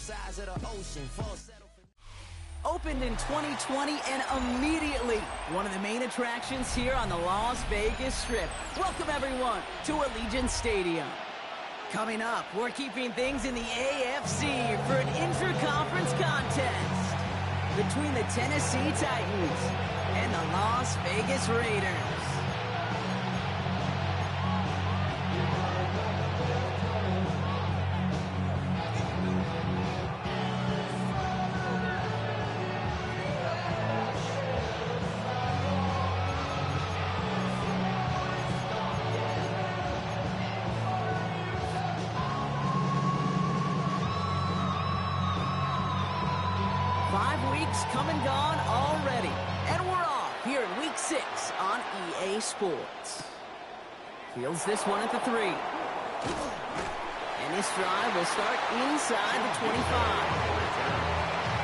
sides of the ocean. Opened in 2020 and immediately one of the main attractions here on the Las Vegas Strip. Welcome everyone to Allegiant Stadium. Coming up, we're keeping things in the AFC for an intra-conference contest between the Tennessee Titans and the Las Vegas Raiders. 5 weeks come and gone already, and we're off here in Week 6 on EA Sports. Fields this one at the 3. And this drive will start inside the 25.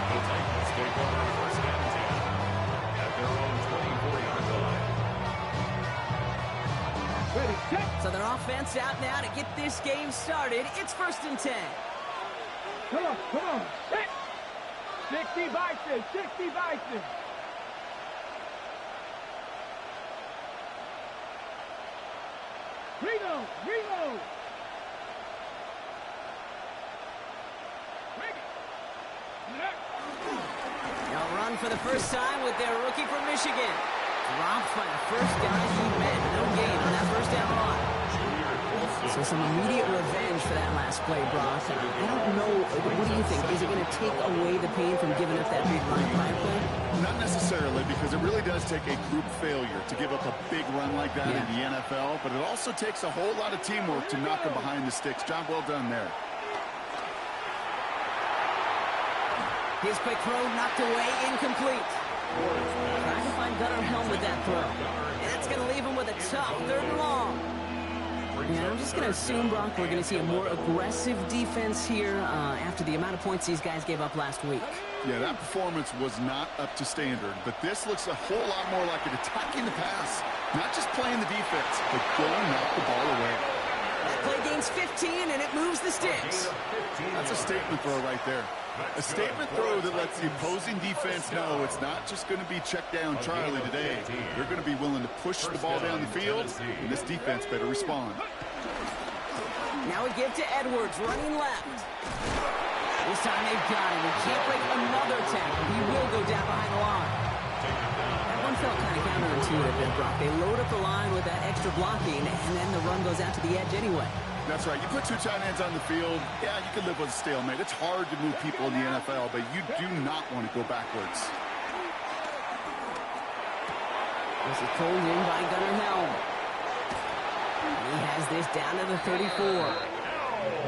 The Titans take over first and 10 at their own 24-yard line. So their offense out now to get this game started. It's first and 10. Come on. 60 Bison. Reno. They'll run for the first time with their rookie from Michigan. Dropped by the first guy he met. No gain on that first down run. So some immediate revenge for that last play, Brock. I don't know. What do you think? Is it going to take away the pain from giving up that big run play? Not necessarily, because it really does take a group failure to give up a big run like that in the NFL, but it also takes a whole lot of teamwork to knock them behind the sticks. Job well done there. His quick throw knocked away, incomplete. Trying to find Gunnar Helm with that throw. And that's going to leave him with a tough 3rd and long. Yeah, I'm just going to assume, Brock, we're going to see a more aggressive defense here after the amount of points these guys gave up last week. Yeah, that performance was not up to standard, but this looks a whole lot more like an attacking the pass. Not just playing the defense, but going knock the ball away. That play gains 15, and it moves the sticks. That's a statement throw right there. A statement throw that lets the opposing defense know it's not just going to be check down Charlie today. They're going to be willing to push the ball down the field, and this defense better respond. Now we give to Edwards, running left. This time they've got him. He can't break another tackle. He will go down behind the line. That one felt kind of counterintuitive there, Brock. They load up the line with that extra blocking, and then the run goes out to the edge anyway. That's right. You put 2 tight ends on the field, yeah, you can live with a stalemate. It's hard to move people in the NFL, but you do not want to go backwards. This is pulled in by Gunnar Helm. He has this down to the 34.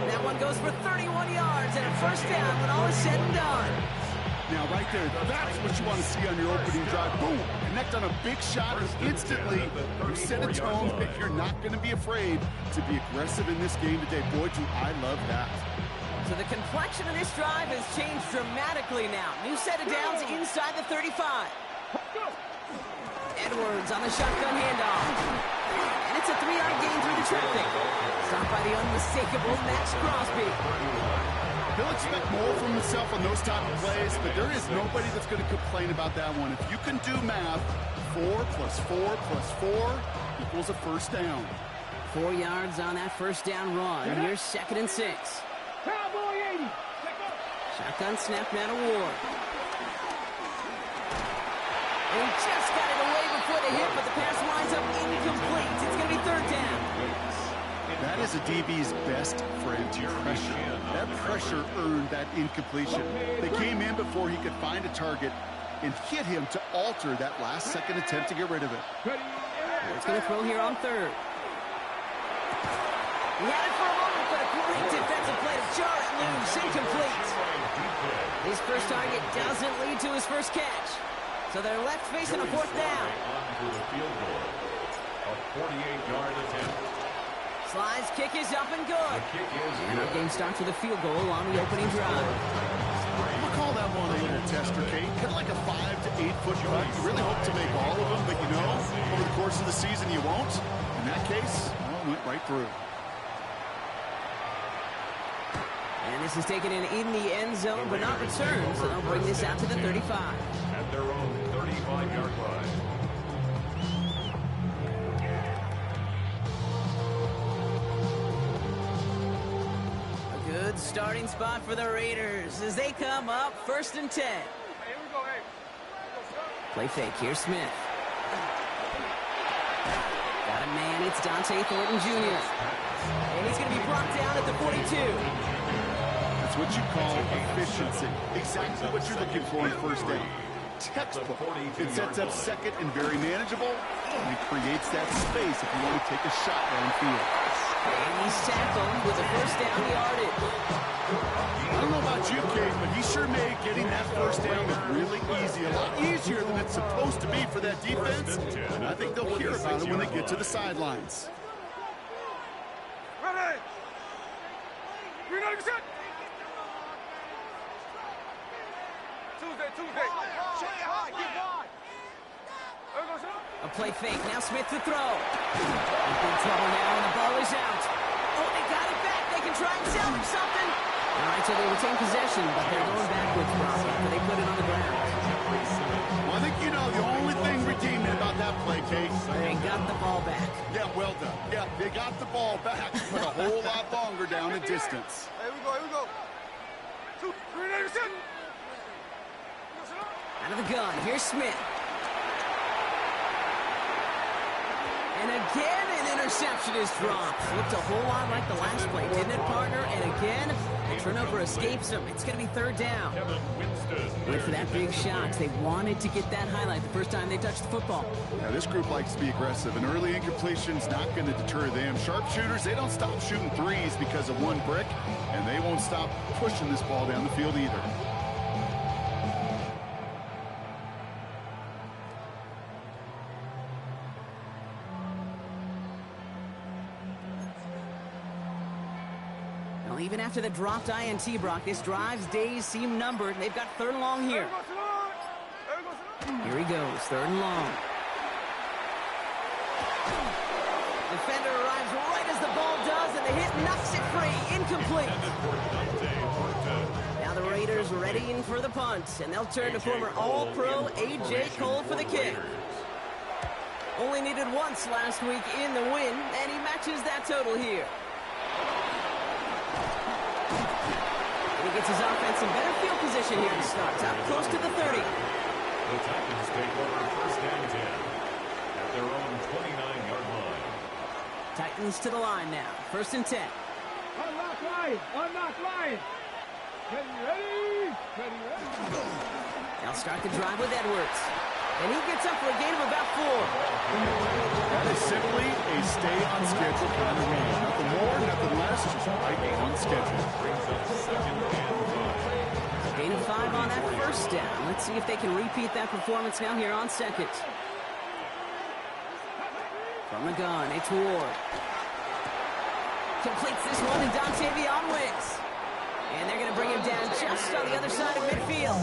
That one goes for 31 yards and a first down when all is said and done. Now, right there, that's what you want to see on your opening drive. Boom! Connect on a big shot, and instantly you set a tone that you're not going to be afraid to be aggressive in this game today. Boy, do I love that. So the complexion of this drive has changed dramatically now. New set of downs inside the 35. Edwards on the shotgun handoff. And it's a 3-yard gain through the traffic. Stopped by the unmistakable Max Crosby. He'll expect more from himself on those type of plays, but there is nobody that's going to complain about that one. If you can do math, 4 plus 4 plus 4 equals a first down. 4 yards on that first down run. Here's 2nd and 6. Cowboy 80. Shotgun snap now to Ward. And he just got it away before the hit, but the pass winds up incomplete. It's going to be 3rd down. That is a DB's best friend to pressure. That pressure earned that incompletion. They came in before he could find a target and hit him to alter that last-second attempt to get rid of it. It's going to throw here on 3rd. He had it for a moment, but a great defensive play to jar it loose, incomplete. His first target doesn't lead to his first catch. So they're left facing a 4th down. A 48-yard attempt. Slides kick is up and good. And the game starts with a field goal on the opening drive. We'll call that one a little tester, Kate. Kind of like a 5 to 8 foot putt. You really hope to make all of them, but you know, over the course of the season you won't. In that case, well, it went right through. And this is taken in the end zone, but not returned, so they'll bring this out to the 35. At their own 35-yard line. A good starting spot for the Raiders as they come up 1st and 10. Here we go, hey. Play fake, here's Smith. Got a man, it's Dante Thornton Jr. And he's going to be brought down at the 42. That's what you call efficiency. Exactly what you're looking for in first down. Textbook. It sets up second and very manageable, and it creates that space if you want to take a shot downfield. And he's tackled with a 1st down yardage. I don't know about you, Kate, but he sure made getting that 1st down look really easy. A lot easier than it's supposed to be for that defense, and I think they'll hear about it when they get to the sidelines. Ready. Green on your set. Tuesday. A play fake, now Smith to throw. In trouble now, and the ball is out. Oh, they got it back. They can try and salvage something. All right, so they retain possession, but they're going backwards, Brock, after they put it on the ground. Well, I think you know the only thing redeeming about that play, Kate. They got the ball back. Yeah, well done. Yeah, they got the ball back, but a whole lot longer down the distance. Here we go. 2, 3, 8, 7. Out of the gun, here's Smith. And again, an interception is dropped. Looked a whole lot like the last play, didn't it, partner? And again, the turnover escapes them. It's going to be 3rd down. Went for that big shot. They wanted to get that highlight the first time they touched the football. Now, this group likes to be aggressive, and early incompletion's not going to deter them. Sharpshooters, they don't stop shooting threes because of one brick, and they won't stop pushing this ball down the field either. Well, even after the dropped INT, Brock, this drive's days seem numbered. They've got 3rd and long here. Here he goes, 3rd and long. Defender arrives right as the ball does, and the hit knocks it free. Incomplete. Now the Raiders readying for the punt, and they'll turn to former All-Pro A.J. Cole for the kick. Only needed once last week in the win, and he matches that total here. He gets his offense in better field position here to start, up close to the 30. The Titans take over 1st and 10 at their own 29-yard line. Titans to the line now, 1st and 10. Unlock line. Ready. They'll start the drive with Edwards. And he gets up for a gain of about 4. That is simply a stay on schedule kind of game. Nothing more, nothing less, just right on schedule. Brings up 2nd and 5. Gain of 5 on that 1st down. Let's see if they can repeat that performance now here on 2nd. From the gun, it's Ward. Completes this one, and Dontavion wins. And they're going to bring him down just on the other side of midfield.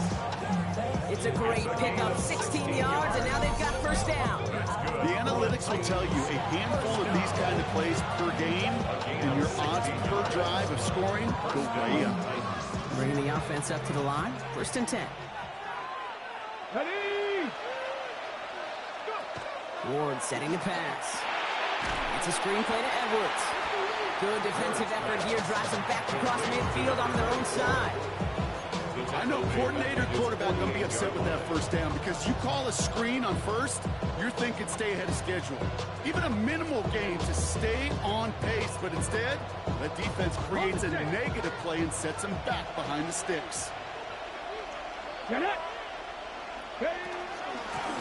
It's a great pickup, 16 yards, and now they've got 1st down. The analytics will tell you a handful of these kind of plays per game, and your odds per drive of scoring go way up. Bringing the offense up to the line, 1st and 10. Ready. Ward setting the pass. It's a screen play to Edwards. Good defensive effort here, drives them back across midfield on their own side. I know coordinator, quarterback going to be upset with that 1st down because you call a screen on 1st, you're thinking stay ahead of schedule. Even a minimal gain to stay on pace, but instead, that defense creates a negative play and sets them back behind the sticks. Get it.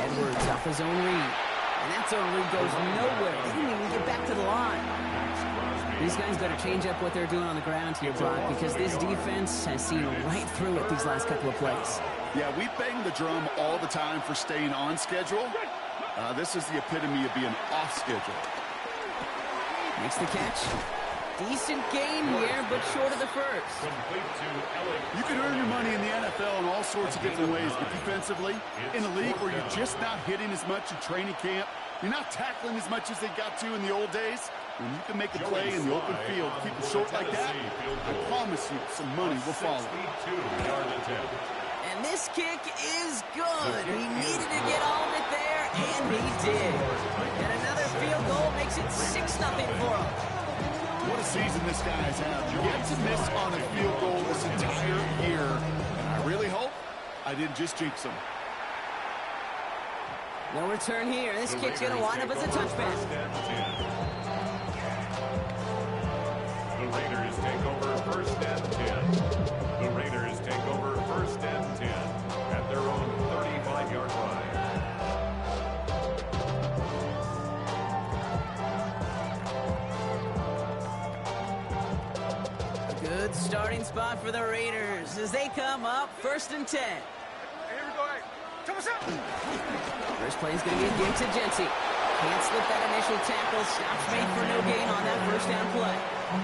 Edwards off his own read. And that zone read goes nowhere. They didn't even get back to the line. These guys better change up what they're doing on the ground here, Brock, because this defense has seen right through it these last couple of plays. Yeah, we bang the drum all the time for staying on schedule. This is the epitome of being off schedule. Makes the catch. Decent gain here, but short of the 1st. You can earn your money in the NFL in all sorts of different ways, but defensively, in a league where you're just not hitting as much in training camp, you're not tackling as much as they got to in the old days, When you can make a play in the open field, keep it short like that, I promise you some money will follow. And this kick is good. He needed to get all of it there, and he did. And another field goal makes it 6-0 for him. What a season this guy's had. Yet to miss on a field goal this entire year. And I really hope I didn't just jinx him. No return here. This kick's going to wind up as a touchback. The Raiders take over 1st and 10. The Raiders take over 1st and 10 at their own 35-yard line. Good starting spot for the Raiders as they come up 1st and 10. Here we go. Hey, come on, son. First play is going to be a give to Jency. Can't slip that initial tackle. Stops made for no gain on that 1st down play. I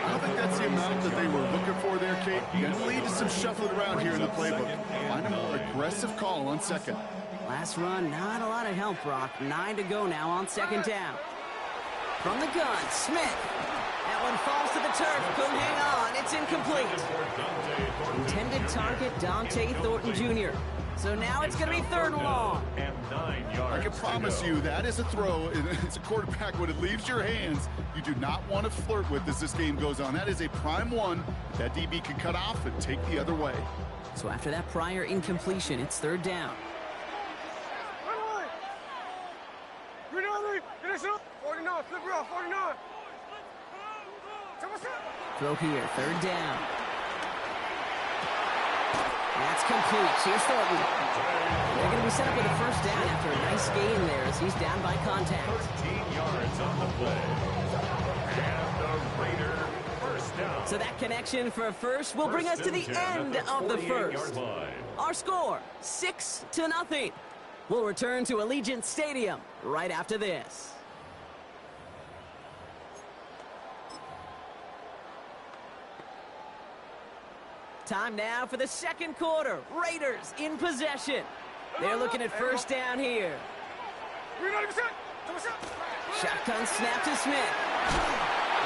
don't think that's the amount that they were looking for there, Kate. Going to lead to some shuffling around here in the playbook. Find a more aggressive call on 2nd. Last run, not a lot of help, Brock. 9 to go now on 2nd down. From the gun, Smith. That one falls to the turf. Couldn't hang on. It's incomplete. Intended target, Dante Thornton Jr. So now it's going to be 3rd and long. I can promise you that is a throw. It's a quarterback when it leaves your hands. You do not want to flirt with as this game goes on. That is a prime one that DB can cut off and take the other way. So after that prior incompletion, it's 3rd down. 49, flip her off, 49. Throw here, 3rd down. That's complete. Here's Thornton. They're going to be set up with a 1st down after a nice gain there as he's down by contact. 13 yards on the play. And the Raider 1st down. So that connection for a 1st will bring us to the end of the 1st. Our score, 6-0. We'll return to Allegiant Stadium right after this. Time now for the 2nd quarter. Raiders in possession. They're looking at 1st down here. Shotgun snap to Smith.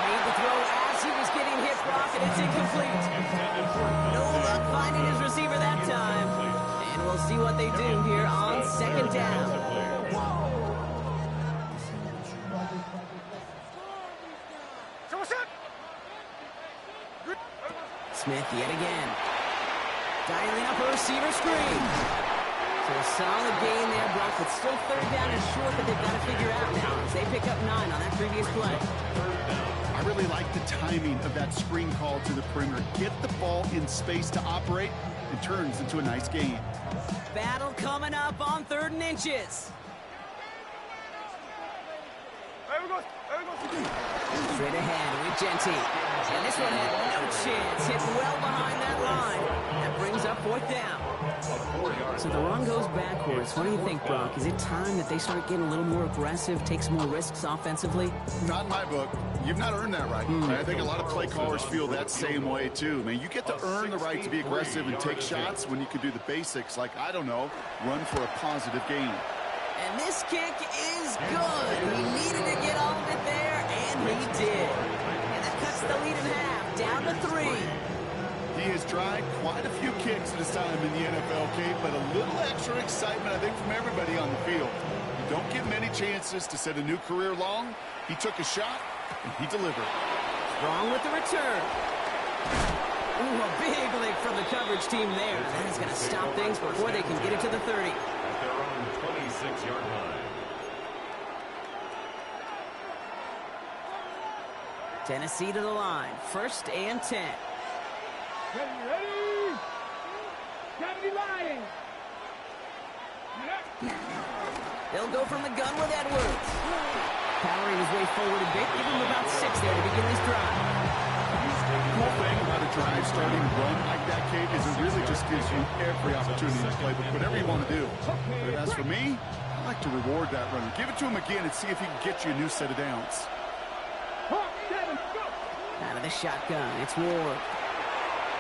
Made the throw as he was getting hit, Brock, and it's incomplete. No luck finding his receiver that time. And we'll see what they do here on 2nd down. Smith yet again. Dialing up a receiver screen. So a solid gain there, Brock, but still 3rd down and short that they've got to figure out now as they pick up 9 on that previous play. I really like the timing of that screen call to the perimeter. Get the ball in space to operate and turns into a nice gain. Battle coming up on 3rd and inches. Straight ahead with Genty. And this one had no chance. Hit well behind that line. That brings up 4th down. So the run goes backwards. What do you think, Brock? Is it time that they start getting a little more aggressive, take some more risks offensively? Not in my book. You've not earned that right. I think a lot of play callers feel that same way, too. Man, you get to earn the right to be aggressive and take shots when you can do the basics, like, I don't know, run for a positive gain. And this kick is good. He needed to get all of it there, and he did. And that cuts the lead in half, down to 3. He has tried quite a few kicks at his time in the NFL, Kate, but a little extra excitement, I think, from everybody on the field. You don't get many chances to set a new career long. He took a shot, and he delivered. Strong with the return. Ooh, a big lick from the coverage team there. That is going to stop things before they can get it to the 30. At their own 26-yard line. Tennessee to the line. 1st and 10. Ready? Gotta be lying. They'll go from the gun with Edwards. Powering his way forward a bit. Give him about 6 there to begin this drive. The cool thing about a drive starting run like that, Kate, is it really just gives you every opportunity to play with whatever you want to do. But as for me, I like to reward that runner. Give it to him again and see if he can get you a new set of downs. Out of the shotgun, it's Ward.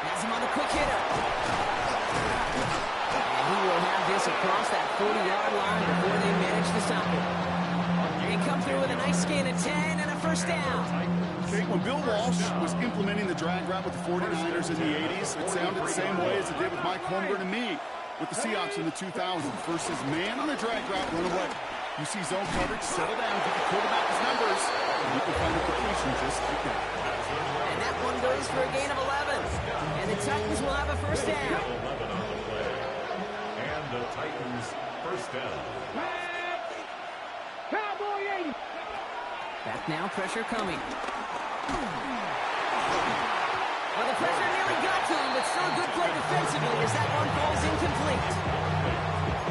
Has him on the quick hitter. And he will have this across that 40-yard line before they manage to stop it. They come through with a Nice gain of 10 and a first down. Okay, when Bill Walsh was implementing the drag route with the 49ers in the 80s, it sounded the same way as it did with Mike Holmgren and me with the Seahawks in the 2000s. Versus man on the drag route, run away. You see zone coverage, settle down, give the quarterback his numbers, and you can find a completion just like that. And that one goes for a gain of 11. And the Titans will have a first down. 11 on the play. And the Titans first down. Cowboy 80. Back now, pressure coming. Well, the pressure nearly got to him, but still a good play defensively as that one falls incomplete.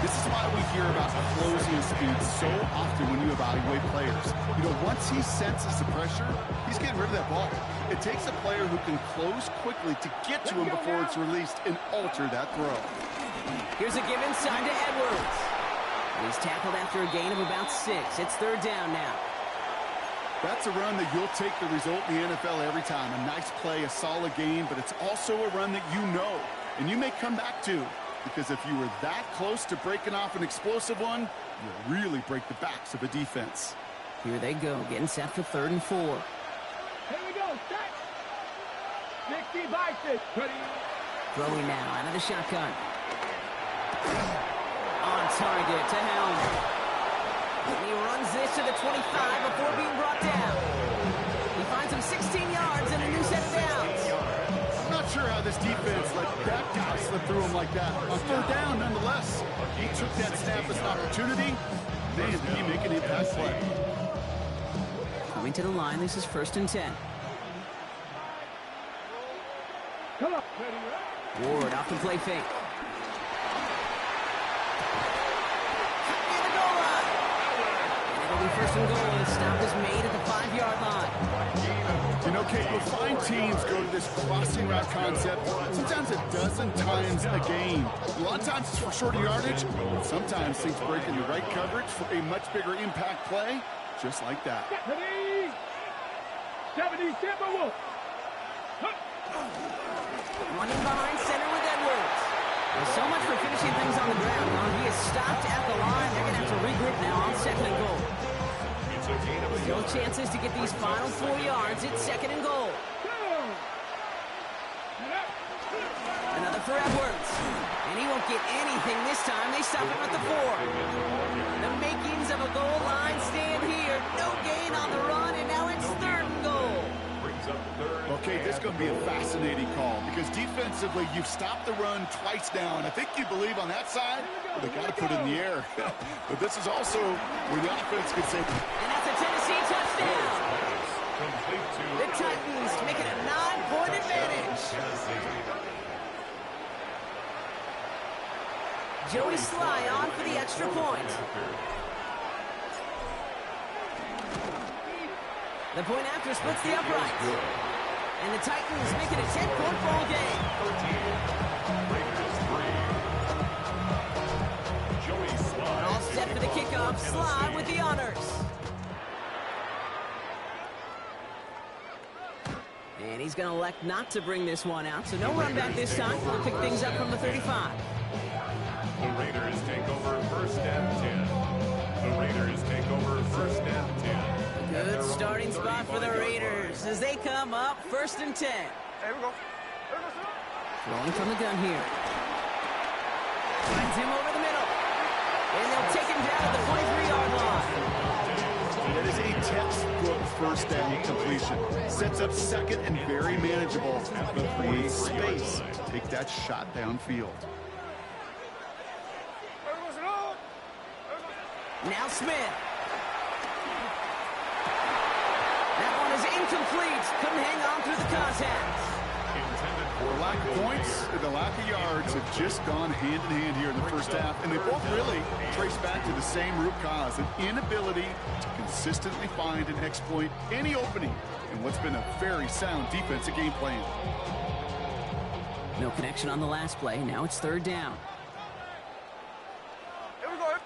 This is why we hear about closing speed so often when you evaluate players. You know, once he senses the pressure, he's getting rid of that ball. It takes a player who can close quickly to get to him before it's released and alter that throw. Here's a give inside to Edwards. He's tackled after a gain of about 6. It's third down now. That's a run that you'll take the result in the NFL every time. A nice play, a solid game, but it's also a run that you know and you may come back to. Because if you were that close to breaking off an explosive one, you'll really break the backs of a defense. Here they go, getting set for 3rd and 4. Here we go. Set. 60 by 6. Throwing now out of the shotgun. On target to Helm. And he runs this to the 25 before being brought down. He finds him 16 yards and a new set of downs. I'm not sure how this defense let that guy slip through him like that. On 3rd down, nonetheless. He took that snap as an opportunity. Man, did he make an impact play. Coming to the line, this is 1st and 10. Come on. Ward off the play fake. Near the goal line. And it'll be 1st and goal. The stop is made at the 5-yard line. You know, Kate, you'll find teams go to this crossing route concept sometimes a dozen times a game. A lot of times it's for shorter yardage, but sometimes things break in the right coverage for a much bigger impact play, just like that. 70 Timberwolves. Running behind center with Edwards. Well, so much for finishing things on the ground. Well, he is stopped at the line. They're going to have to regroup now on 2nd and goal. Still chances to get these final 4 yards. It's 2nd and goal. Another for Edwards. And he won't get anything this time. They stop him at the 4. The makings of a goal line stand here. No gain on the run, and now it's 3rd and goal. Okay, this is going to be a fascinating call because defensively, you've stopped the run twice now, and I think you believe on that side, well, they got to put it in the air. But this is also where the offense could say, and that's a Tennessee touchdown. The Titans make it a 9-point advantage. Joey Sly on for the extra point. The point after splits the uprights. And the Titans make it a 10-point ball game. All set for the kickoff. Sly with the honors. And he's going to elect not to bring this one out. So no run back this time. We'll pick things up from the 35. The Raiders take over 1st and 10. The Raiders take over 1st and 10. Good starting spot for the Raiders as they come up 1st and 10. Here we go. Throwing from the gun here. Finds him over the middle. And they'll take him down at the 23-yard line. that is a textbook 1st down completion. Sets up 2nd and very manageable, but creates space to take that shot downfield. Now Smith. That one is incomplete. Couldn't hang on through the contact. The lack of points and the lack of yards have just gone hand in hand here in the 1st half, and they both really trace back to the same root cause, an inability to consistently find and exploit any opening in what's been a very sound defensive game plan. No connection on the last play. Now it's 3rd down. Here we go.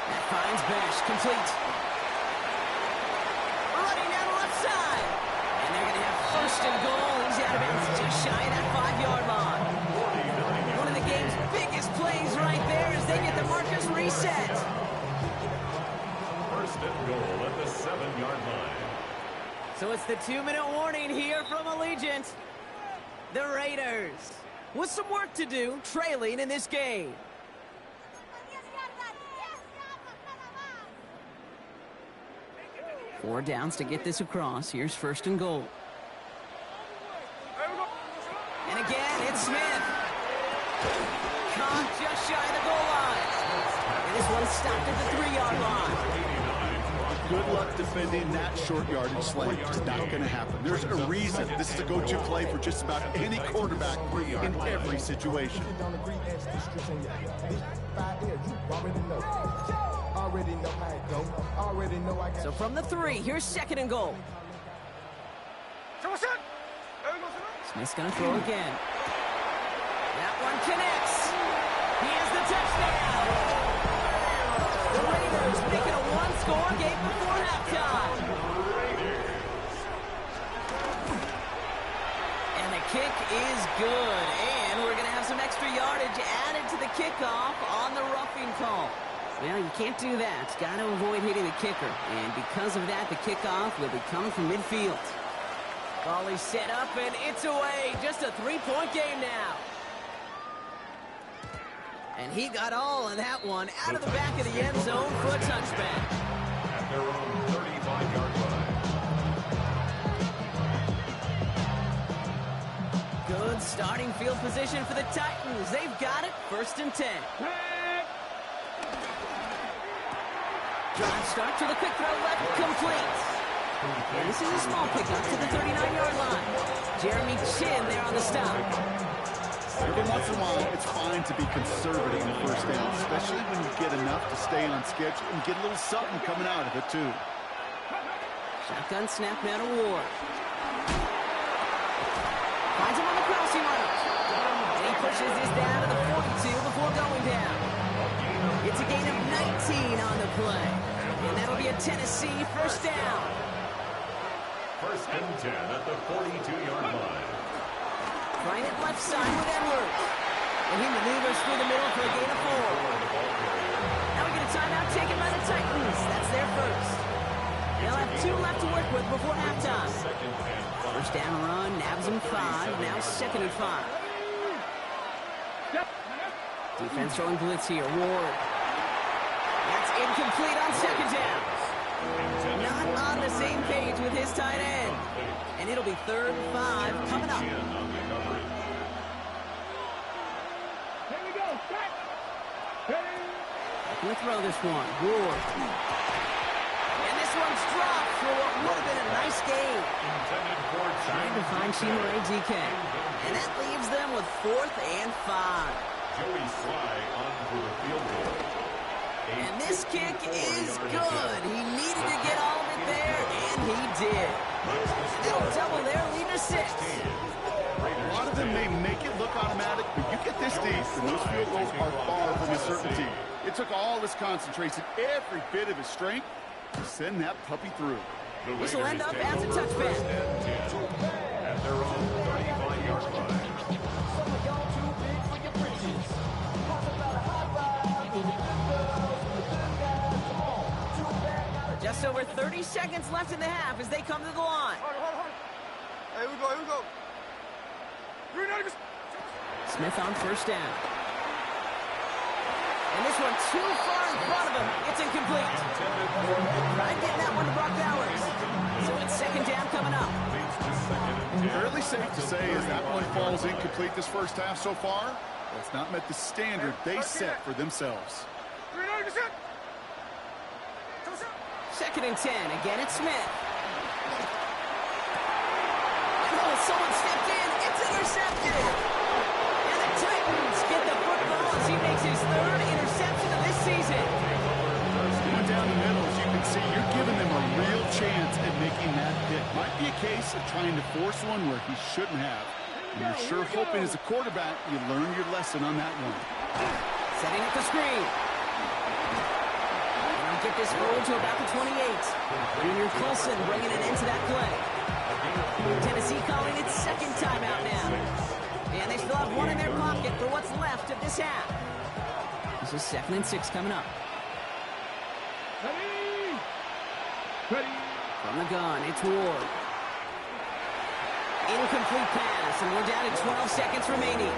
That finds Bash, complete. Running down the left side. And they're going to have 1st and goal. He's out of bounds just shy of that 5-yard line. One of the game's biggest plays right there as they get the markers reset. So it's the 2-minute warning here from Allegiant. The Raiders with some work to do, trailing in this game. Four downs to get this across. Here's first and goal. And again, it's Smith. Caught just shy of the goal line. And this one stopped at the 3-yard line. Good luck defending that short yardage slant. It's not going to happen. There's a reason this is a go-to play for just about any quarterback in every situation. So from the 3, here's second and goal. Smith's going to throw again. That one connects. He has the touchdown. The Raiders making a one-score game before halftime. And the kick is good. And we're going to have some extra yardage added to the kickoff on the roughing call. Well, you can't do that. Got to avoid hitting the kicker. And because of that, the kickoff will be coming from midfield. Ball is set up, and it's away. Just a 3-point game now. And he got all of that one out of the back of the end zone for a touchback. At their own 35-yard line. Good starting field position for the Titans. They've got it, first and 10. Drive start to the quick throw left, complete. And this is a small pickup to the 39-yard line. Jeremy Chin there on the stop. Every once in a while, it's fine to be conservative in first down, especially when you get enough to stay on schedule and get a little something coming out of it, too. Shotgun snap now to Ward. Finds him on the crossing route. And he pushes this down to the 42 before going down. It's a gain of 19 on the play. And that'll be a Tennessee first down. First and 10 at the 42-yard line. Right at left side with Edwards. And he maneuvers through the middle for a gain of 4. Now we get a timeout taken by the Titans. That's their first. They'll have 2 left to work with before halftime. First down run, nabs him 5. Now second and 5. Defense throwing blitz here. Ward. That's incomplete on second down. Not on the same page with his tight end. And it'll be 3rd and 5 coming up. Here we go. Set. Ready. We'll throw this one. Ward. And this one's dropped for what would have been a nice game. Trying to find Chimere DK. And that leaves them with 4th and 5. Joey Sly on for the field goal. And this kick is good. He needed to get all of it there, and he did. They'll double their lead to 6. A lot of them may make it look automatic, but you get this deep, and those field goals are far from a certainty. It took all his concentration, every bit of his strength, to send that puppy through. This will end up as a touchback. At their own 35-yard line. Just over 30 seconds left in the half as they come to the line. Here we go. Smith on first down. And this one too far in front of him. It's incomplete. Tried getting that one to Brock Bowers. So it's second down coming up. Fairly safe to say as that one falls incomplete this first half so far, it's not met the standard they set for themselves. Second and 10. Again, it's Smith. Oh, someone stepped in. It's intercepted. And the Titans get the football as he makes his 3rd interception of this season. Going down the middle, as you can see, you're giving them a real chance at making that pick. Might be a case of trying to force one where he shouldn't have. And you're sure hoping as a quarterback you learn your lesson on that one. Setting up the screen. Get this roll to about the 28. Junior Colson bringing it into that play. Tennessee calling its second timeout now. And they still have one in their pocket for what's left of this half. This is 2nd and 6 coming up. Ready. From the gun, it's Ward. Incomplete pass, and we're down to 12 seconds remaining.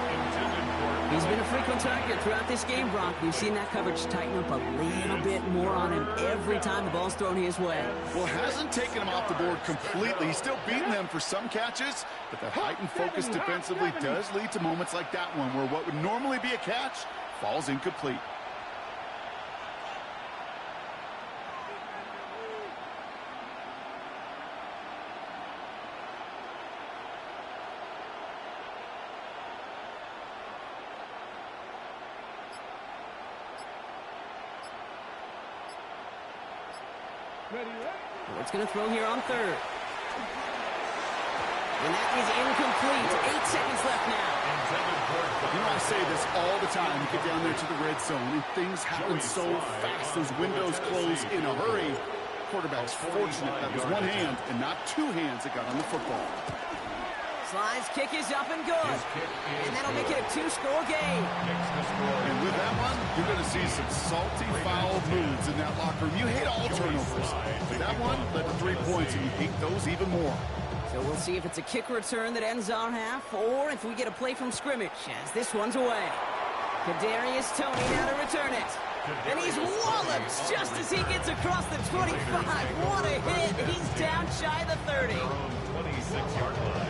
He's been a frequent target throughout this game, Brock. We've seen that coverage tighten up a little bit more on him every time the ball's thrown his way. Well, hasn't taken him off the board completely. He's still beating them for some catches, but that heightened focus defensively does lead to moments like that one where what would normally be a catch falls incomplete. It's going to throw here on third. And that is incomplete. 8 seconds left now. You know, I say this all the time. You get down there to the red zone, and things happen so fast. Those windows close in a hurry. Quarterback's fortunate that was one hand and not two hands that got on the football. Slide's kick is up and good. And that'll make it a 2-score game. And with that one, you're going to see some salty, foul moods in that locker room. You hate all turnovers. But that one led to 3 points, and you hate those even more. So we'll see if it's a kick return that ends our half, or if we get a play from scrimmage, as this one's away. Kadarius Toney now to return it. And he's walloped just as he gets across the 25. What a hit. He's down shy of the 30. 26-yard line.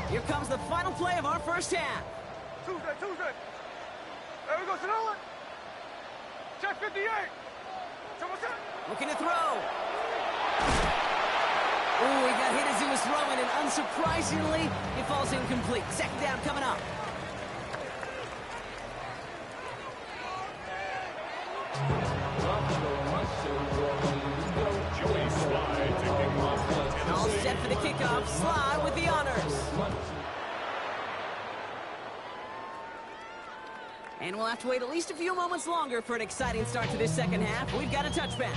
Here comes the final play of our first half. Tuesday. There we go, Sonoma. Check 58. Looking to throw. Oh, he got hit as he was throwing, and unsurprisingly, it falls incomplete. Second down coming up. All set for the kickoff. Sly with the honors. And we'll have to wait at least a few moments longer for an exciting start to this second half. We've got a touchback.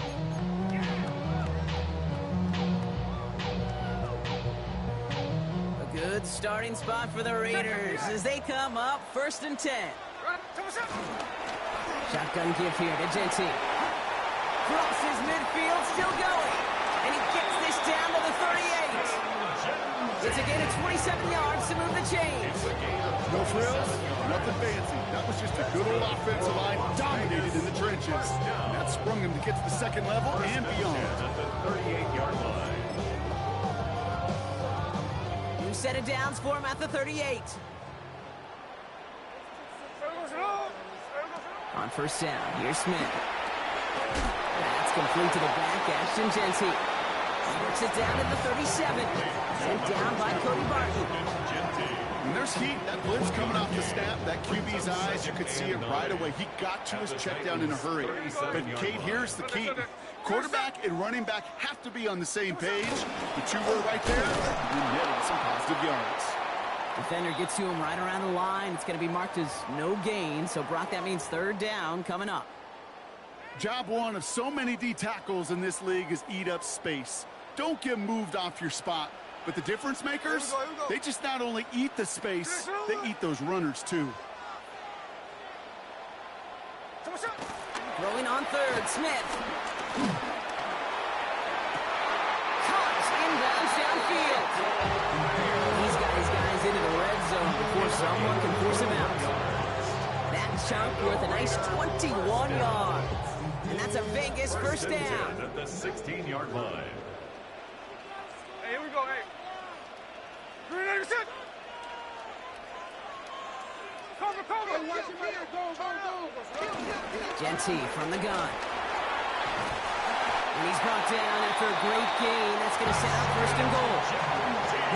A good starting spot for the Raiders as they come up 1st and 10. Shotgun give here to Genty. Crosses midfield, still going. And he gets this down to the 38. It's a gain of 27 yards to move the chains. No frills, nothing fancy. That was just a good old offensive line dominated in the trenches. And that sprung him to get to the second level and beyond. At the 38-yard line. New set of downs for him at the 38. On first down, here's Smith. That's complete to the back, Ashton Genty. Works it down at the 37. Sent down by Cody Barton. When there's heat, that blitz coming off the snap, that QB's eyes, you could see it right away. He got to his check down in a hurry. But, Kate, here's the key. Quarterback and running back have to be on the same page. The two were right there. You netted some positive yards. Defender gets to him right around the line. It's going to be marked as no gain. So, Brock, that means third down coming up. Job one of so many D tackles in this league is eat up space. Don't get moved off your spot. But the difference makers, they just not only eat the space, they eat those runners too. Throwing on third, Smith. Caught inbound downfield. He's got his guys into the red zone before someone can force him out. That chunk worth a nice 21 yards. And that's a Vegas first down. At the 16-yard line. Hey, here we go, hey. Green 86. Cover. Genty from the gun. And he's brought down after a great gain. That's going to set up 1st and goal.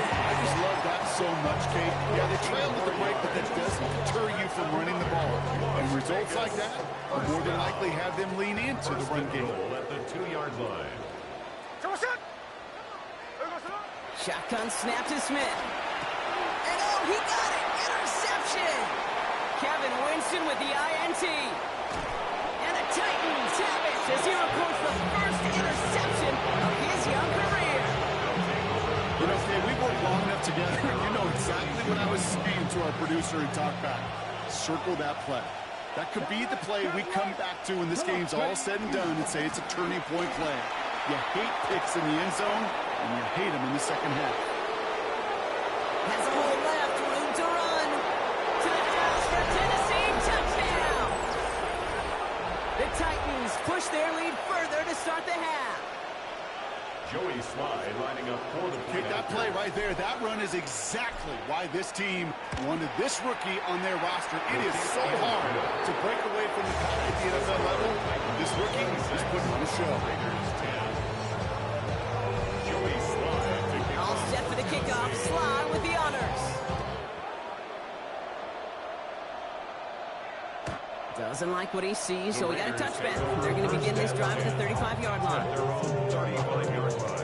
I just love that so much, Kate. Yeah, they trailed at the break, but that doesn't deter you from running the ball. And results like that will more than likely have them lean into the run game. At the 2-yard line. Shotgun snap to Smith. And oh, he got it! Interception! Kevin Winston with the INT. And the Titans have it as he records the first interception of his young career. You know, Kate, we worked long enough together. You know exactly what I was saying to our producer and talkback. Circle that play. That could be the play we come back to when this game's all said and done and say it's a turning point play. You hate picks in the end zone, and you hate them in the second half. Has a hole left, room to run. To the house for Tennessee, touchdown! The Titans push their lead further to start the half. Joey Sly lining up for the Kick that play right there. That run is exactly why this team wanted this rookie on their roster. It is so hard to break away from the pack at the NFL level. This rookie is putting on a show. Joey Sly to kick All off. set for the kickoff. Sly with the honors. Doesn't like what he sees, so we got a touchback. They're going to begin this drive at the 35-yard line. At their own 35-yard line.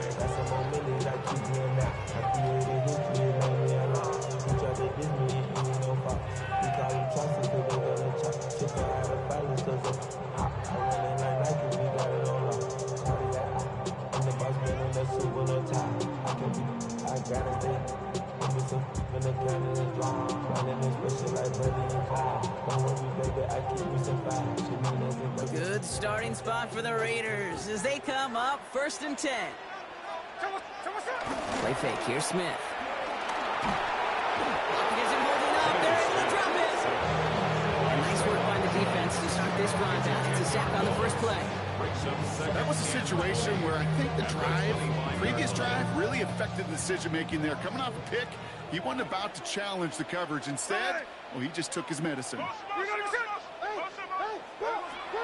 Good starting spot for the Raiders as they come up 1st and 10. Play fake. Here's Smith. Gives him holding up. They're able to drop it. And nice work by the defense to start this drive out. It's a sack on the first play. That was a situation where I think the previous drive, really affected the decision-making there. Coming off a pick, he wasn't about to challenge the coverage. Instead, well, he just took his medicine.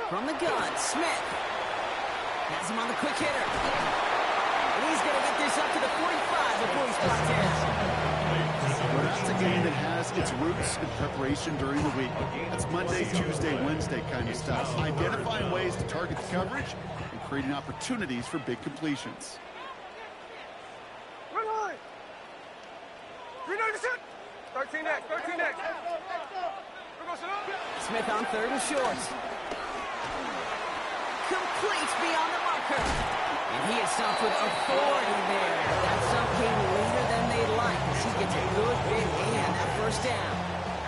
From the gun, Smith has him on the quick hitter. And he's going to get this up to the 45 before he's brought down. Well, that's a game that has its roots in preparation during the week. That's Monday, Tuesday, Wednesday kind of stuff. Identifying ways to target the coverage and creating opportunities for big completions. 13 next, 13 next. Smith on 3rd and short. Complete beyond the marker. And he is stopped with authority there. That stop came later than they'd like as he gets a good big and that first down.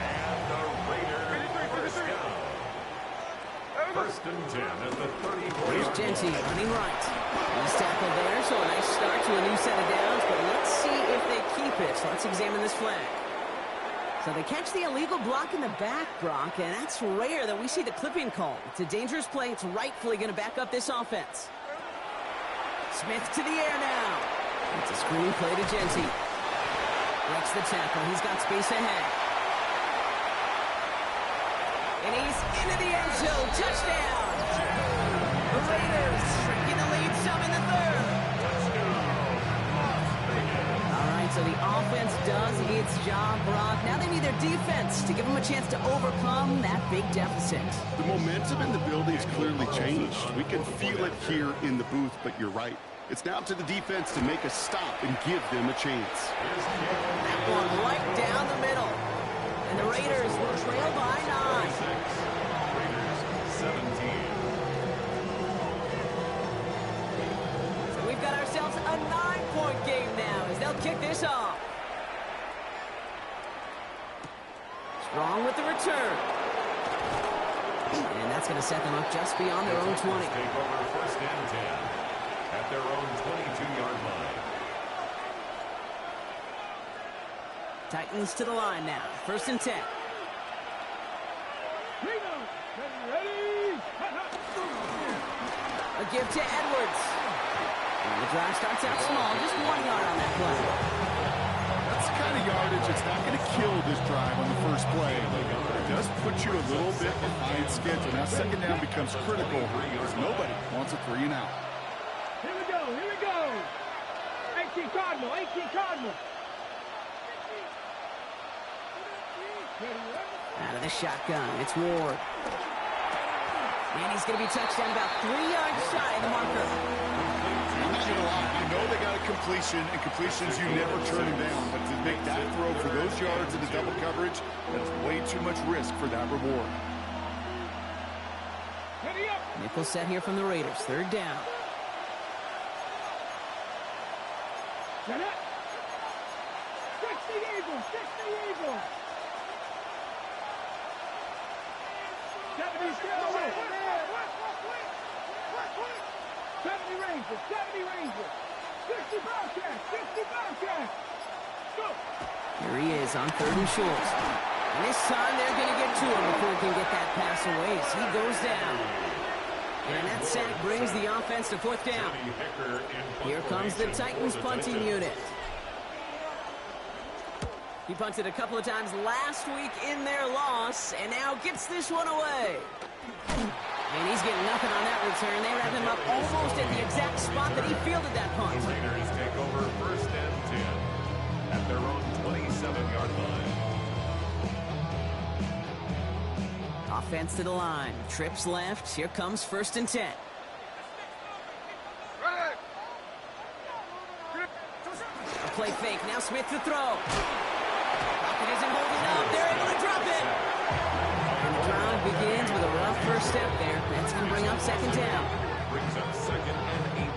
And the Raiders first down. 1st and 10 at the 34. Here's Genty running right. He's tackled there, so a nice start to a new set of downs, but let's see if they keep it. So let's examine this flag. So they catch the illegal block in the back, Brock, and that's rare that we see the clipping call. It's a dangerous play. It's rightfully going to back up this offense. Smith to the air now. It's a screen play to Genty. Breaks the tackle. He's got space ahead. And he's into the end zone. Touchdown. The Raiders shrinking the lead some in the 3rd. All right, so the offense does its job, Brock. Now they need their defense to give them a chance to overcome that big deficit. The momentum in the building's clearly changed. We can feel it here in the booth, but you're right. It's now to the defense to make a stop and give them a chance. That one right down the middle. And the Raiders will trail by 9. Raiders 17. So we've got ourselves a 9-point game now as they'll kick this off. Strong with the return. And that's going to set them up just beyond their own 20. Take over 1st and 10 at their own 22-yard line. Titans to the line now. 1st and 10. Ready? A give to Edwards. And the drive starts out small. Just 1 yard on that play. That's the kind of yardage that's not going to kill this drive on the first play. It does put you a little bit behind schedule. Now 2nd down becomes critical because nobody wants a 3 and out. Here we go. 18 Cardinal. Out of the shotgun, it's Ward. And he's going to be touched down about 3 yards shy of the marker. I'm not going to lie. I know they got a completion, and completions you never turn them down. But to make that throw for those yards in the double coverage, that's way too much risk for that reward. Nickel set here from the Raiders. 3rd down. Set up. Fix the Eagle. Rangers, 70 Rangers. 60 Bobcats, 60 Bobcats. Go. Here he is on 3rd and short. And this time they're going to get to him before he can get that pass away as he goes down. And that sack brings the offense to 4th down. Here comes the Titans punting unit. He punted a couple of times last week in their loss, and now gets this one away. And he's getting nothing on that return. They wrap him up almost at the exact spot that he fielded that punt. The Raiders take over 1st and 10 at their own 27-yard line. Offense to the line. Trips left. Here comes 1st and 10. A play fake. Now Smith to throw. Pocket isn't holding up. They're able to drop it. And the drive begins with a rough first step there. That's going to bring up 2nd down. Brings up 2nd and 18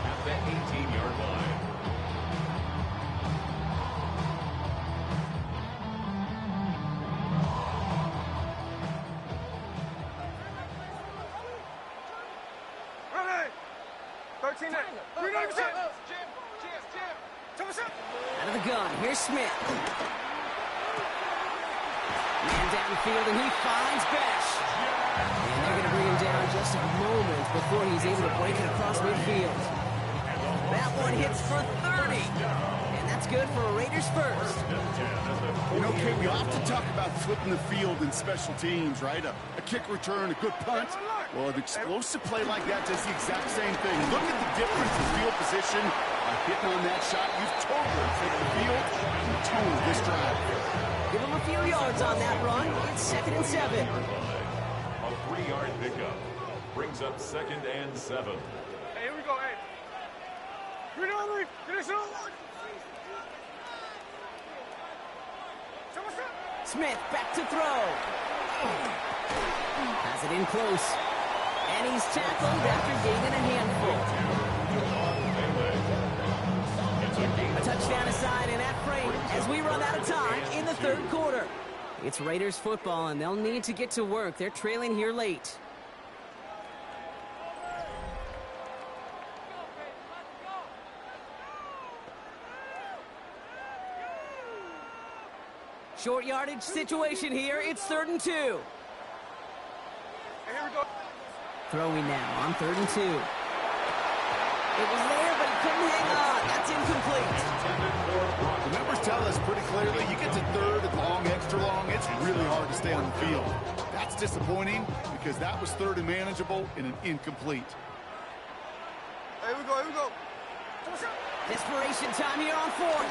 at the 18-yard line. Out of the gun, here's Smith. Man downfield, and he finds Besh. And they're going to bring him down just a moment before he's able to break it across midfield. That one hits for 30. And that's good for a Raiders first. You know, Kate, we often talk about flipping the field in special teams, right? A kick return, a good punt. Well, an explosive play like that does the exact same thing. Look at the difference in field position. Hitting on that shot, you've totally taken the field and toned this drive. Give him a few yards on that run. It's 2nd and 7. A 3-yard pickup brings up 2nd and 7. Hey, here we go, hey. Finish it on. Smith back to throw. Has it in close. And he's tackled after gaining a handful. A touchdown aside in that frame as we run out of time in the 3rd quarter. It's Raiders football, and they'll need to get to work. They're trailing here late. Short yardage situation here. It's 3rd and 2. Hey, here we go. Throwing now on 3rd and 2. It was there, but he couldn't hang on. That's incomplete. The numbers tell us pretty clearly, you get to 3rd and long, extra long, it's really hard to stay on the field. That's disappointing because that was 3rd and manageable and an incomplete. Hey, here we go. Desperation time here on 4th.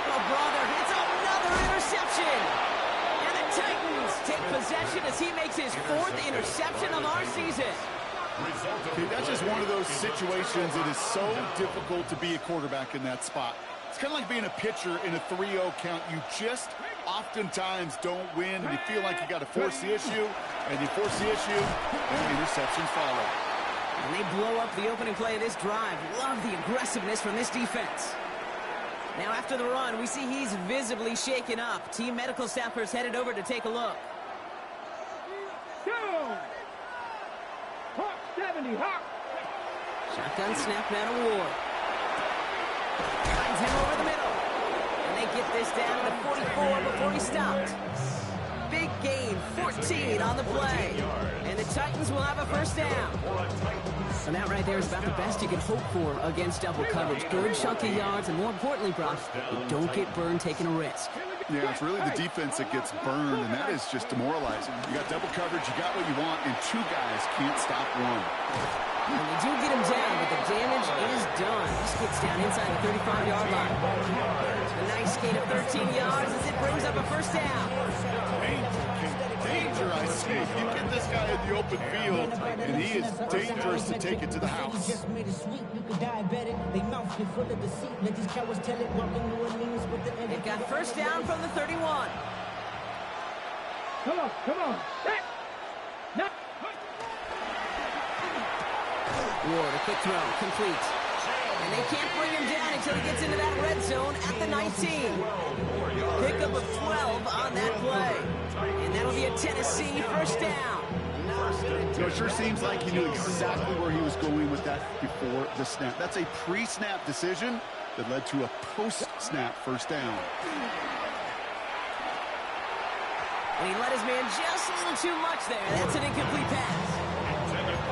Oh, brother, it's another interception. And the Titans take possession as he makes his 4th interception of our season. Okay, that's just one of those situations that is so difficult to be a quarterback in that spot. It's kind of like being a pitcher in a 3-0 count. You just oftentimes don't win, and you feel like you got to force the issue, and you force the issue, and interceptions follow. And they blow up the opening play of this drive. Love the aggressiveness from this defense. Now after the run, we see he's visibly shaken up. Team medical staffers headed over to take a look. Go! Hawk 70, Hawk! Shotgun snap now to Ward. Finds him over the middle. And they get this down to 44 before he stopped. Big gain, 14 on the play. And the Titans will have a 1st down. And that right there is about the best you can hope for against double coverage. Good chunky yards, and more importantly, Brock, you don't get burned taking a risk. Yeah, it's really the defense that gets burned, and that is just demoralizing. You got double coverage, you got what you want, and 2 guys can't stop one. And they do get him down, but the damage is done. This gets down inside the 35-yard line. A nice gain of 13 yards as it brings up a 1st down. Danger, I see. You get this guy in the open field, and he is dangerous to take it to the house. They've got 1st down from the 31. Come on. Ward, a quick throw, complete. And they can't bring him down until he gets into that red zone at the 19. Pickup of 12 on that play. And that'll be a Tennessee, first down. It sure seems like he knew exactly where he was going with that before the snap. That's a pre-snap decision that led to a post-snap first down. And he let his man just a little too much there. That's an incomplete pass.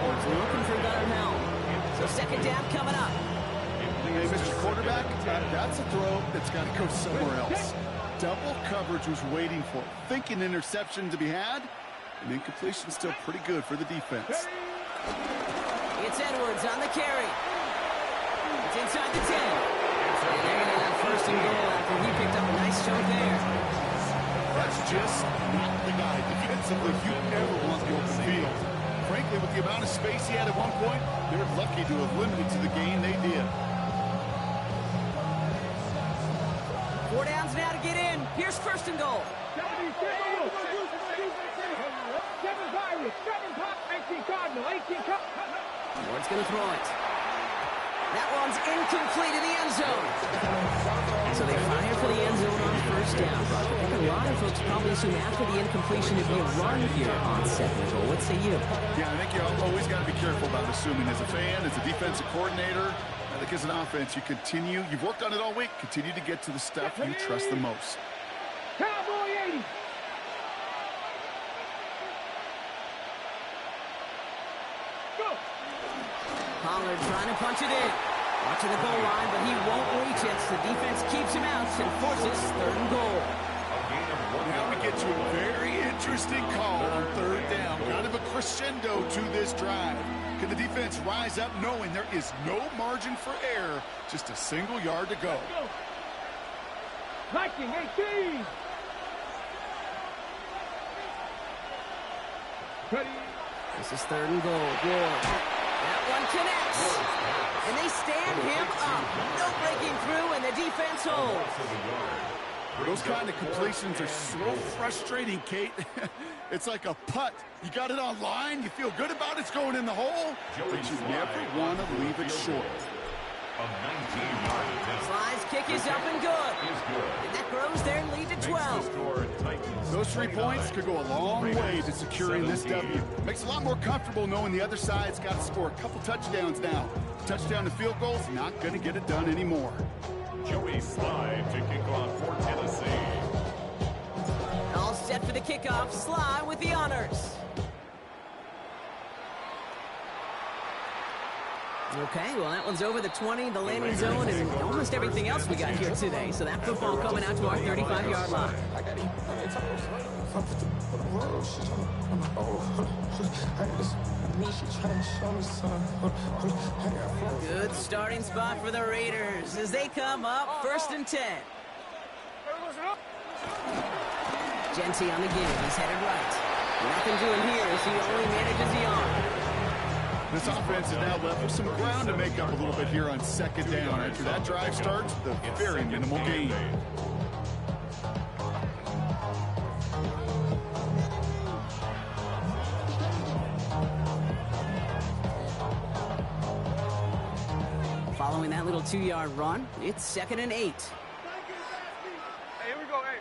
He's looking for Gunnar Helm. So second down coming up. Hey, Mr. Quarterback, that's a throw that's got to go somewhere else. Double coverage was waiting for, thinking interception to be had, and incompletion still pretty good for the defense. It's Edwards on the carry. It's inside the 10. And they're going to have first and goal after he picked up a nice chunk there. That's just not the guy defensively you never want the open field. Frankly, with the amount of space he had at one point, they're lucky to have limited to the gain they did. 4 downs now to get in. Here's first and goal. 7 Irish, 7 Pop, 18 Cardinal, 18 Cup. Ward's going to throw it. That one's incomplete in the end zone. So they fire for the end zone on first down. But I think a lot of folks probably assume after the incompletion it'd be a run here on second goal. What say you? Yeah, I think you always got to be careful about assuming as a fan, as a defensive coordinator. I think as an offense, you've worked on it all week, continue to get to the stuff you trust the most. Cowboy 80. Go. Pollard trying to punch it in. Watching the goal line, but he won't reach it. So the defense keeps him out and forces third and goal. Now we get to a very interesting call on third down. Kind of a crescendo to this drive. Can the defense rise up knowing there is no margin for error, just a single yard to go? Viking 18. Ready. This is third and goal. Ward. That one connects. And they stand him up. No breaking through, and the defense holds. Those kind of completions are so frustrating, Kate. It's like a putt. You got it on line, you feel good about it's going in the hole, but you never want to leave it short. Sly's kick is up and good. And that grows their lead to 12. Those 3 points could go a long way to securing this W. Makes it a lot more comfortable knowing the other side's got to score a couple touchdowns now. Touchdown to field goal's not going to get it done anymore. Joey Sly to kick off for Tennessee. All set for the kickoff. Sly with the honors. Okay, well, that one's over the 20, the landing zone, and almost everything else we got here today. So that football coming out to our 35-yard line. Good starting spot for the Raiders as they come up first and 10. Genty on the give. He's headed right. Nothing doing here as he only manages the arm. This offense is now left with some ground to make up a little bit here on second down. After that drive starts, the very minimal gain. Following that little 2-yard run, it's 2nd and 8. Hey, here we go, hey.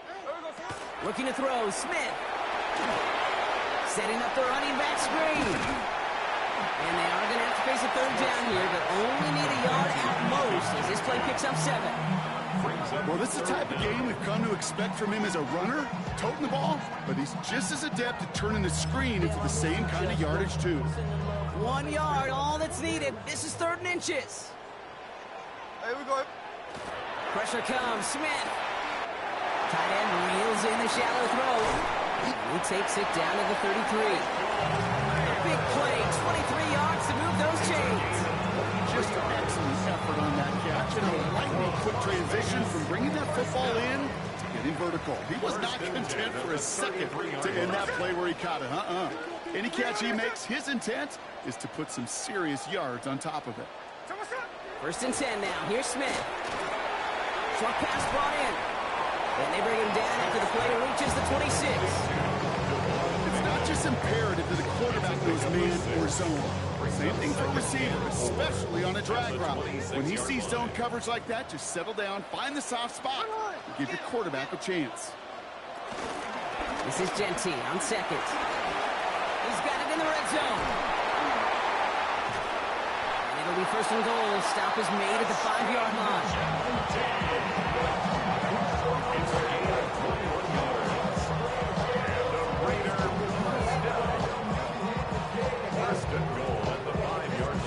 Here we go. Looking to throw, Smith. Setting up the running back screen. And they are going to have to face a third down here, but only need a yard at most as this play picks up 7. Well, this is the type of game we've come to expect from him as a runner, toting the ball, but he's just as adept at turning the screen into the same kind of yardage, too. 1 yard, all that's needed. This is 3rd and inches. Here we go. Pressure comes, Smith. Tight end reels in the shallow throw. He takes it down to the 33. Big play, 23 yards to move those chains. Just an excellent effort on that catch. And a lightning quick transition from bringing that football in to getting vertical. He was not content for a second to end that play where he caught it. Any catch he makes, his intent is to put some serious yards on top of it. 1st and 10 now. Here's Smith. Short pass brought in. And they bring him down after the play reaches the 26. It's not just imperative that the quarterback goes man or zone. Same thing for a receiver, especially on a drag route. When he sees zone coverage like that, just settle down, find the soft spot, and give your quarterback a chance. This is Genty on second. He's got it in the red zone. And it'll be first and goal. Stop is made at the 5-yard line. It's a gain of 21 yards. And the Raider first down. First and goal at the 5-yard line.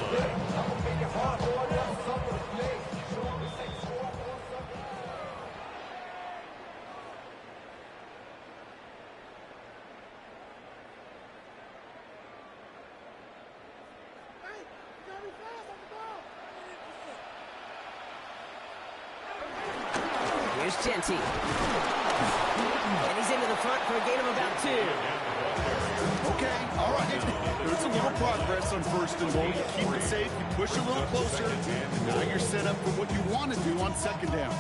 Here's Genty. And he's into the front for a gain of about 2. Okay, all right. There's a little progress on first and goal. You keep it safe, you push a little closer, and now you're set up for what you want to do on second down.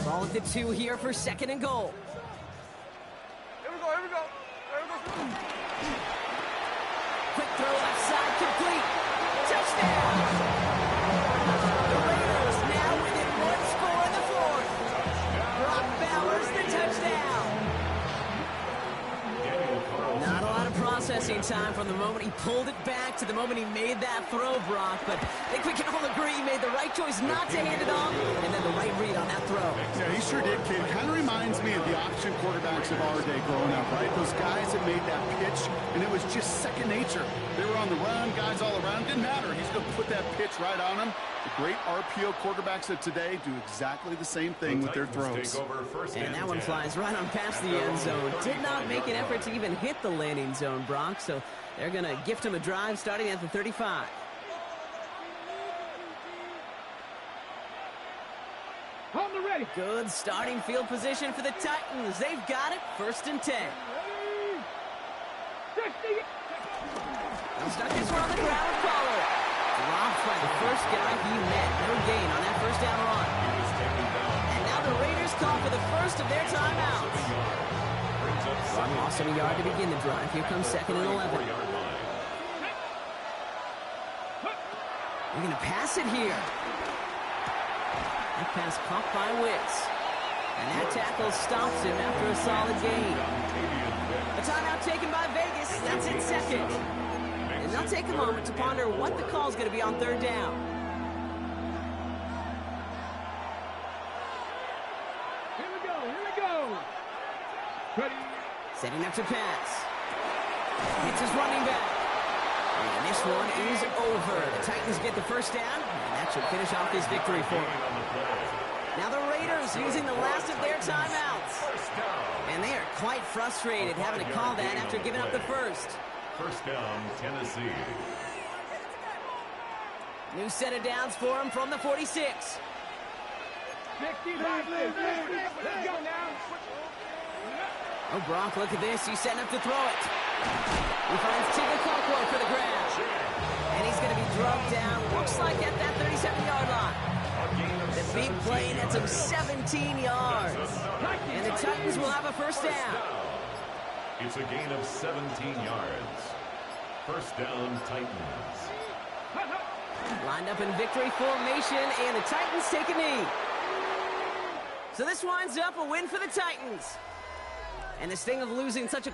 Ball at the 2 here for second and goal. Quick throw left side, complete. Touchdown! The Raiders now within 1 score in the 4th. Brock Bowers the touchdown. Not a lot of processing time from the moment he pulled it back to the moment he made that throw, Brock. But I think we can all agree he made the right choice not to hand it off, and then the right read on that throw. Yeah, he sure did, kid. Kind of reminds me of the option quarterbacks of our day growing up, right? Those guys that made that pitch, and it was just second nature. They were on the run, guys all around. Didn't matter. He's going to put that pitch right on them. The great RPO quarterbacks of today do exactly the same thing with their throws. And that one flies right on past the end zone. Did not make an effort to even hit the landing zone, Brock. So they're going to gift him a drive starting at the 35. Hold the ready. Good starting field position for the Titans. They've got it. First and 10. 60. They'll start this one on the ground with Pollard. Dropped by the first guy he met. No gain on that first down run. And now the Raiders call for the first of their timeouts. Run loss of a yard to begin the drive. Here comes second and 11. They're going to pass it here. That pass caught by Witz. And that tackle stops him after a solid gain. A timeout taken by Vegas. That's its second. And they'll take a moment to ponder what the call is going to be on third down. Here we go. Ready. Setting up to pass. Hits his running back. And this one is over. The Titans get the first down, and that should finish off this victory for them. Now the Raiders using the last of their timeouts. And they are quite frustrated having to call that after giving up the first. First down, Tennessee. New set of downs for him from the 46. 65. Let's go now. Oh, Brock, look at this. He's setting up to throw it. He finds Tigger Cockwell for the grab. And he's going to be drugged down, looks like at that 37-yard line. The big play nets him 17 yards. And the Titans will have a first down. It's a gain of 17 yards. First down, Titans. Lined up in victory formation, and the Titans take a knee. So this winds up a win for the Titans. And this thing of losing such a